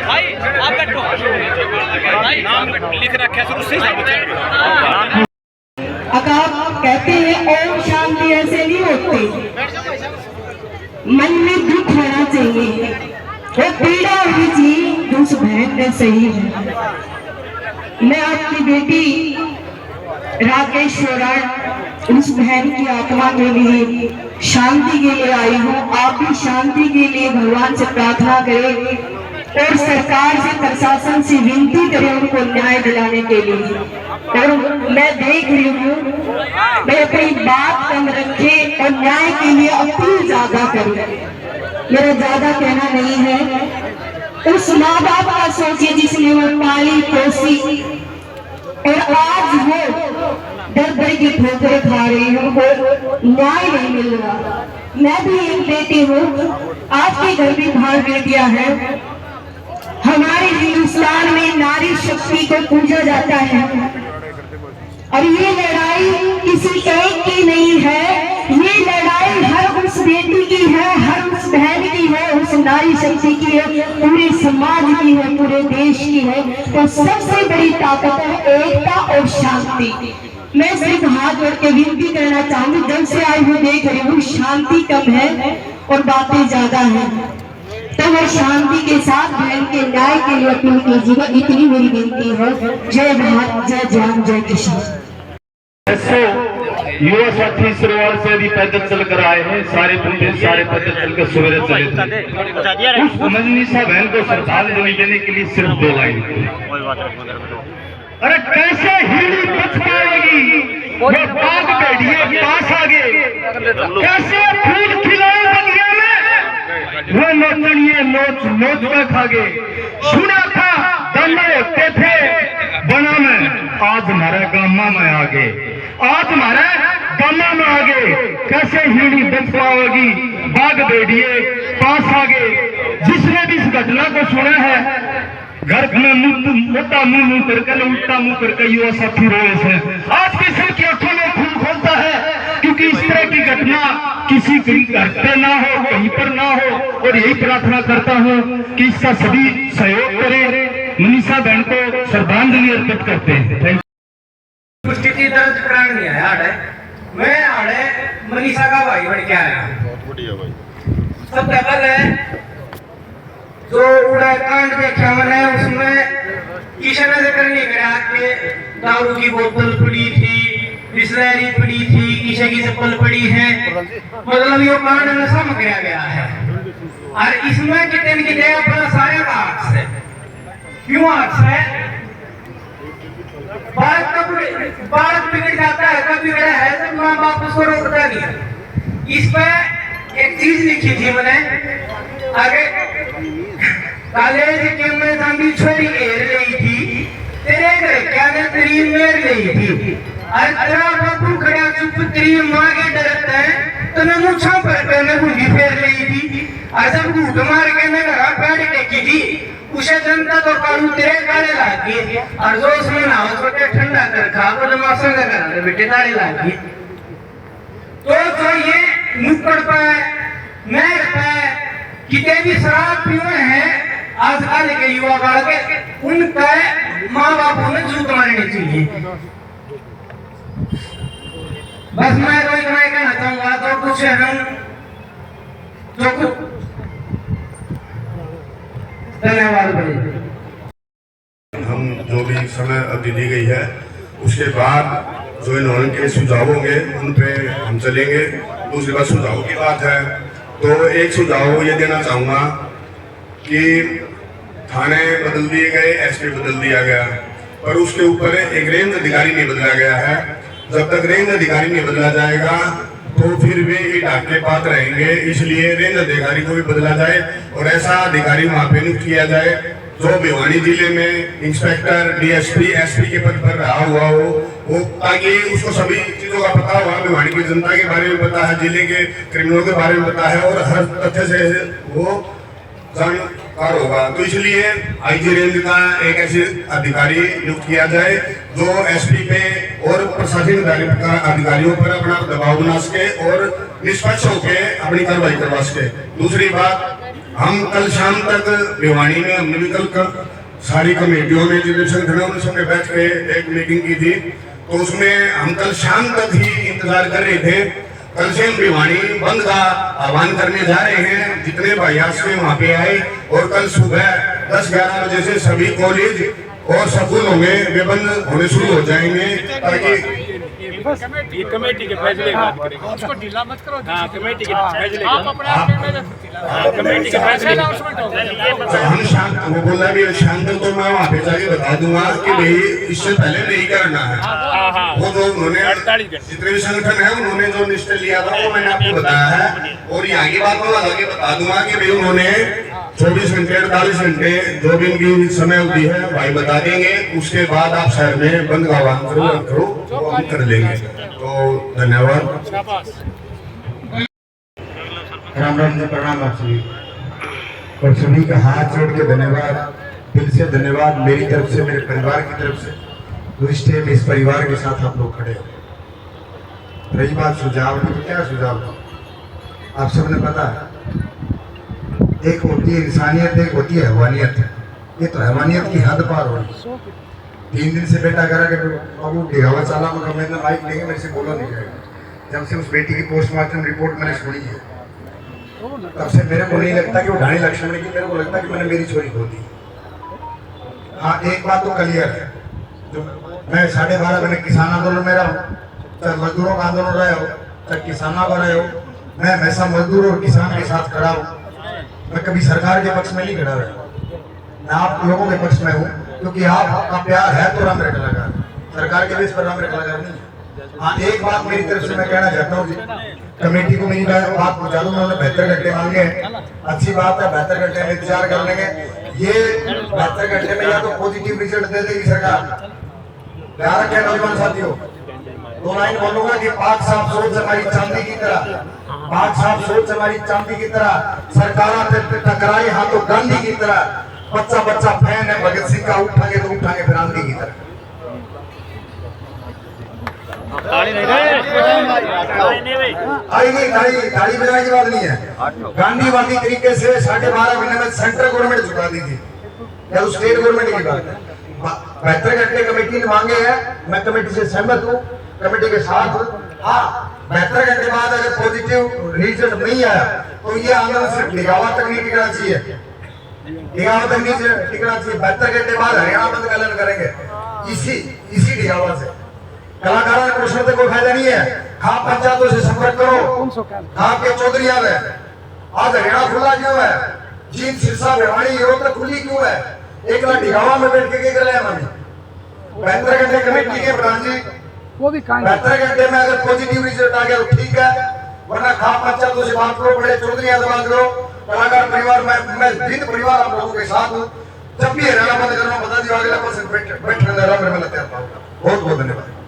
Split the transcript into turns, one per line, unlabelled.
भाई आप बैठो भाई नाम लिख रखे सर उससे
अकाल कहते हैं ओम शांति ऐसे नहीं होते, मन में दुख होना चाहिए, वो पीड़ा हुई थी उस बहन ने सही है। मैं आपकी बेटी राकेश शोराट उस बहन की आत्मा के लिए शांति के लिए आई हूँ। आप भी शांति के लिए भगवान से प्रार्थना करें और सरकार से प्रशासन से विनती करें उनको न्याय दिलाने के लिए। और मैं देख रही हूँ मैं अपनी बात कम रखे और न्याय के लिए अपील ज्यादा करूँ। मेरा ज्यादा कहना नहीं है। उस माँ बाप का सोचिए जिसने वो पाली पोसी और आज वो दर दर की ठोकरें खा रही हूँ, वो न्याय नहीं मिल रहा। मैं भी एक बेटी हूँ, आपके घर भी भार बेटियां हैं। हमारे हिंदुस्तान में नारी शक्ति को पूजा जाता है और ये लड़ाई किसी एक की नहीं है, ये लड़ाई हर उस बेटी की है, हर उस बहन की है, उस नारी शक्ति की है, पूरे समाज की है, पूरे देश की है। तो सबसे बड़ी ताकत है एकता और शांति। मैं सिर्फ हाथ जोड़ के विनती करना चाहूंगी, जब से आई हूँ देख रही हूँ शांति कम है और बातें ज्यादा है, तो वो शांति के साथ बहन के न्याय के लिए अपील कीजिएगा, इतनी मेरी विनती है। जय भारत, जय जवान, जय किसान।
युवा साथी सरोवर से भी पैदल चलकर आए हैं, सारे बंदे सारे पैदल चलकर सवेरे चले थे। उस मजनीसा बहन को श्रद्धांजलि देने के लिए सिर्फ 2 लाइन। अरे कैसे हीरी बच पाएगी वो बाग भेड़िए पास आगे, कैसे फूल खिलाए बगिया में वो नोचनिए नोच नोच कर खागे। सुना था दाना होते थे बना में, आज हमारे गामा में आगे, आज हमारे गामा में आगे। कैसे हीरी बच पाएगी बाग भेड़िए पास आगे। जिसने भी इस घटना को सुना है घर में मोटा मुंह करके उल्टा मुंह करके युवा साथी रोए थे। आज किसी की आंखों में खून खोलता है, क्योंकि इस तरह की घटना किसी के घर पे ना हो, कहीं पर ना हो। और यही प्रार्थना करता हूँ कि इसका सभी सहयोग करें। मनीषा बहन को श्रद्धांजलि अर्पित करते हैं।
स्थिति दर्ज कराने नहीं आया है, मैं आड़े मनीषा का भाई बन के आया। सबसे पहले जो उड़ा कांड देखा मैंने उसमें किसी ने जिक्र नहीं करा कि दारू की बोतल पड़ी थी, बिस्लरी पड़ी थी, किसी की चप्पल पड़ी है। मतलब ये कांड नशा में किया गया है और इसमें कितने की दया अपना सारे का हाथ से क्यों हाथ से बालक बिगड़ जाता है, कब बिगड़ा है जब माँ बाप उसको रोकता नहीं। इस पे एक चीज लिखी थी मैंने आगे, कॉलेज के में संगी छोरी एर ली थी, तेरे घर क्या ने तेरी मेर ली थी। अरे तेरा बापू खड़ा चुप तेरी माँ के डरता है, तो मैं मुछा पर पहले घूंगी फेर ली थी। जब घूट मार के मैं घर पैर टेकी थी, उसे जनता तो कानू तेरे काले लागी और जो उसमें ना हो छोटे ठंडा कर खा को जमा संग कर बेटे तारे लागी। तो जो ये नुक्कड़ पे नहर पे कितने भी शराब पीने हैं आजकल के युवा बालक, उनका माँ बापों ने जूत मारनी चाहिए। बस मैं तो इतना कहना चाहूंगा, तो कुछ हम जो कुछ धन्यवाद भाई।
हम जो भी समय अवधि दी गई है उसके बाद जो इन्होंने के सुझाव होंगे उन पे हम चलेंगे। दूसरी बात सुझाव की बात है तो एक सुझाव ये देना चाहूँगा कि थाने बदल दिए गए, एसपी बदल दिया गया, पर उसके ऊपर एक रेंज अधिकारी नहीं बदला गया है। जब तक रेंज अधिकारी नहीं बदला जाएगा तो फिर वे ही डाक के पात्र रहेंगे। इसलिए रेंज अधिकारी को भी बदला जाए और ऐसा अधिकारी वहाँ पे नियुक्त किया जाए जो भिवानी जिले में इंस्पेक्टर, डीएसपी, एसपी के पद पर रहा हुआ हो, वो ताकि उसको सभी चीजों का पता हुआ, भिवानी की जनता के बारे में पता है, जिले के क्रिमिनलों के बारे में पता है और हर तथ्य से वो जानकार होगा। तो इसलिए आईजी रेंज का एक ऐसे अधिकारी नियुक्त किया जाए जो एसपी पे और प्रशासनिक अधिकारियों पर अपना दबाव बना सके और निष्पक्ष होकर अपनी कार्रवाई करवा सके। दूसरी बात हम कल शाम तक भिवानी में हमने भी कल सारी कमेटियों में जितने संगठन है उन सबने बैठ के एक मीटिंग की थी, तो उसमें हम कल शाम तक ही इंतजार कर रहे थे। कल से हम भिवानी बंद का आह्वान करने जा रहे हैं, जितने भाइयास में वहाँ पे आए, और कल सुबह 10-11 बजे से सभी कॉलेज और स्कूलों में वे बंद होने शुरू हो जाएंगे, ताकि
ये कमेटी के फैसले बात करेंगे, उसको ढीला मत करो। हाँ, कमेटी के फैसले आप अपने आप में कमेटी के फैसले हम शांत, वो बोला भी शांत, तो मैं वहाँ पे जाके बता दूंगा कि भाई इससे पहले नहीं करना है। वो जो उन्होंने जितने भी संगठन है उन्होंने जो निश्चय लिया था वो मैंने आपको बताया है, और यहाँ की बात मैं आगे बता दूंगा कि भाई उन्होंने 24 घंटे 48 घंटे जो भी इनकी समय अवधि है भाई बता देंगे, उसके बाद आप शहर में बंद का आह्वान करो तो हम कर लेंगे। तो धन्यवाद।
राम राम जी, प्रणाम आप सभी, और सभी का हाथ जोड़ के धन्यवाद, दिल से धन्यवाद मेरी तरफ से, मेरे परिवार की तरफ से। तो इस टाइम इस परिवार के साथ आप लोग खड़े हो। रही बात सुझाव की, तो क्या सुझाव था आप सबने पता है, एक होती है इंसानियत, एक होती है हैवानियत। ये तो हैवानियत की हद पार हो रही। 3 दिन से बेटा करा के बाबू ढिगावा चाला में मैंने माइक लेंगे, मेरे से बोला नहीं जाएगा। जब से उस बेटी की पोस्टमार्टम रिपोर्ट मैंने सुनी है, तब से मेरे को नहीं लगता कि वो ढाणी लक्ष्मण की, मेरे को लगता कि मैंने मेरी चोरी खो दी। हाँ, एक बात तो क्लियर है, जो मैं 12.5 महीने किसान आंदोलन में रहा हूँ, चाहे मजदूरों का आंदोलन रहे हो, चाहे किसानों का रहे हो, मैं हमेशा मजदूर और किसान के साथ खड़ा हूँ। मैं कभी सरकार के पक्ष में नहीं खड़ा रहा, मैं आप लोगों के पक्ष में हूँ, क्योंकि आपका प्यार है तो राम कलाकार, सरकार के बेस पर राम कलाकार नहीं है। हाँ, एक बात मेरी तरफ से मैं कहना चाहता हूँ जी, कमेटी को मेरी बात पहुँचा दूँ, उन्होंने 72 घंटे मांगे हैं, अच्छी बात है, 72 घंटे में इंतजार कर लेंगे। ये 72 घंटे में या तो पॉजिटिव रिजल्ट दे देगी सरकार, ध्यान रखें नौजवान साथियों। 2 लाइन बोलूंगा कि पाक साफ सोच हमारी चांदी की तरह, पाक साफ सोच हमारी चांदी की तरह, सरकार टकराई हाथों गांधी की तरह, बच्चा बच्चा फैन है भगत सिंह का, उठाएंगे तो उठाएंगे फिर आंधी की तरह। आएगी ताली बजाने की बात नहीं है। गांधीवादी तरीके से 12.5 महीने में सेंट्रल गवर्नमेंट झुका दी थी, या स्टेट गवर्नमेंट की बात है। 72 घंटे कमेटी ने मांगे हैं, मैं कमेटी से सहमत हूँ, कमेटी के साथ हूँ। हाँ, 72 घंटे बाद अगर पॉजिटिव रिजल्ट नहीं आया तो ये आंदोलन सिर्फ दिखावा तक नहीं टिकना चाहिए, दिखावा तक नहीं टिकना चाहिए। 72 घंटे बाद हरियाणा बंद का ऐलान करेंगे, इसी दिखावा से कलाकारों ने पूछने से कोई फायदा नहीं है। खाप पंचायतों से संपर्क करो, खाप के चौधरी याद है, आज हरियाणा खुला क्यों है, जींद सिरसा भिवानी रोहतक खुली क्यों है, एक लाख ढिगावा में बैठ के कर रहे हैं हमें। 72 घंटे कमेटी के प्रधान जी, वो भी 72 घंटे में अगर पॉजिटिव रिजल्ट आ गया तो ठीक है, वरना खाप पंचायतों से बात करो, बड़े चौधरी याद बात करो, कलाकार परिवार मैं जिन परिवार आप लोगों के साथ हूँ। जब भी हरियाणा बंद करना बता दिया, अगला पर्सन बैठ रहे। बहुत बहुत धन्यवाद।